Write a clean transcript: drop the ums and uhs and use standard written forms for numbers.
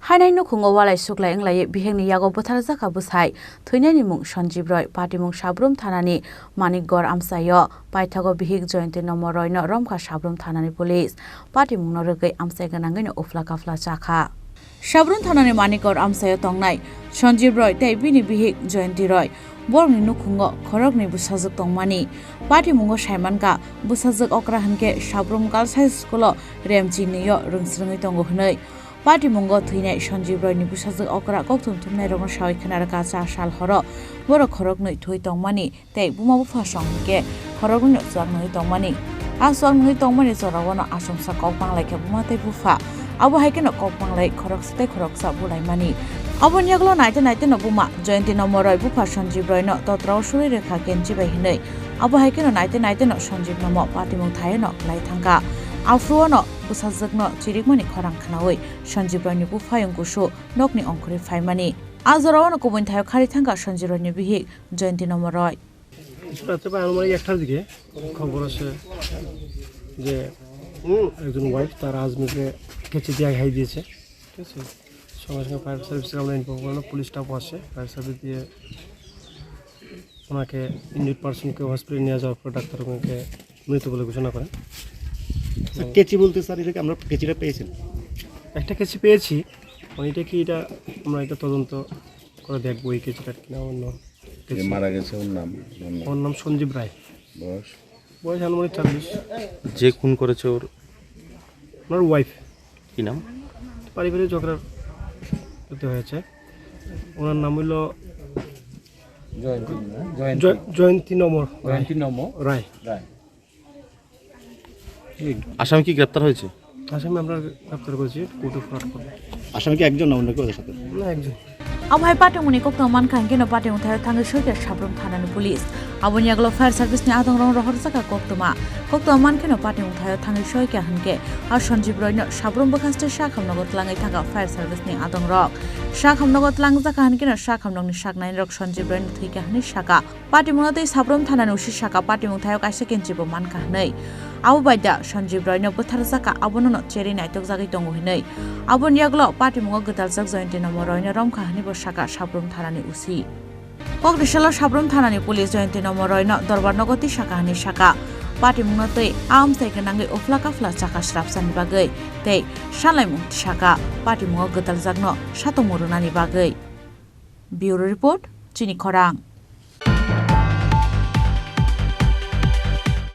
Nukhongo Walaisuklai wnglaiwi Bihikni Yago Bwtharjakha Bwsai Thuinani mung Sanjeev Roy Party mung Sabrum Thanani Manikgor Amsayo Paithago Bihik Jointi Nomor Roy no Romkha Sabrum Thanani Police Party mung no rwgwi amsai ganangwi no Bwtharjakha Sabrum Thanani Manikgor Amsayo tongnai Sanjeev Roy tei bini Bihik Jointi Roy Borni Nukhongo Khorangni Bwsajak tongmani Party mungo Saimanka Bwsajak okra hanke Sabrum Girls High School Remchi niyo rungsrungwi tongo hnai Party mungo thuinai Sanjeev Roy ni Bwsajak okra kokthum thumnai rong sawi khanaraka 4 sal horo boro khorognui thui tongmani tei buma bufa songke khorognui no chwarnui tongmani aswangnui tongmani joragono asumsa kokpang laika buma tei bufa abo haikeno kokpang lai khoroksa khoroksa bulaimani Abon yaglo naite no buma Jointi Nomor Roy bufa Sanjeev Roy no totrao suri rekha kenchi bai hinai abo haikeno naite no Sanjeev nomo party mung thayo no lai thangka Afruo no Bwsajak no chirikmani Khorang khanawi Sanjeev Roy ni bufayung kusu nokni ongkhori phaimani Azorao no kubun thayo khari thangka Sanjeev Roy ni Bihik Jointi Nomor Roy রাতে প্রায় আমার একটার দিকে খবর আছে যে একজন wife তার হাজবেন্ডকে কেচি দিয়ে খাই দিয়েছে ঠিক আছে সঙ্গে সঙ্গে ফায়ার সার্ভিসকে আমরা ইনফর্ম করলাম পুলিশ স্টাফ আসে ফায়ার সার্ভিস দিয়ে ওনাকে ইনজুর্ড পার্সনকে হসপিটালে নিয়ে যাওয়ার পর ডাক্তার ওনাকে মৃত বলে ঘোষণা করেন কেচি বলতে স্যার এটা আমরা কেচিটা পেয়েছেন একটা কেচি পেয়েছি এটা কি এটা আমরা এটা তদন্ত করে দেখবো এই কেচিটা কিনা অন্য মারা গেছে ওর নাম সঞ্জীব রায় বয়স আনুমানিক 40 যে খুন করেছে ওনার ওয়াইফ কি নাম পারিবারিক ঝগড়ার হতে হয়েছে ওনার নাম হইল জয়ন্তী নমর রায় আসামি কি গ্রেপ্তার হয়েছে আসামি আমরা গ্রেপ্তার করেছি কোর্টে ফরওয়ার্ড করব আসামি কি একজন না অন্য কেউ সাথে না একজন Abhai patunguni kokto man khangkeno patung thayo thangi soike Sabrum Thanani Police Aboni aglo fire service ni adong rong rohorjaka kokto man keno patung thayo thangi soike hanke ar Sanjeev Roy no Sabrum Bwkhaste sakhamnogot langai thaka fire service ni adong rok sakhamnogot langjaka hankeno sakhamnogni saknai rok Sanjeev Roy ni thuika hani saka patimung tei Sabrum Thanani usi saka patimung thayo kaisa kenchibo man khanai Abo baida Sanjeev Roy no Bwtharjakha abono no cheri naitok jagai tongo hinai Aboni aglo patimungo Bwtharjakha Jointi Nomor Roy no romkha hani saka Sabrum Thanani usi Kokrishala Sabrum Thanani Police Jointi Nomor Roy no Dorbar Nogoti saka hani saka patimung tei amsai ganangai oflakafla chaka srapsani bagai tei salaimung saka patimung Bwtharjakha no satomurunani bagai Bureau Report Chini Khorang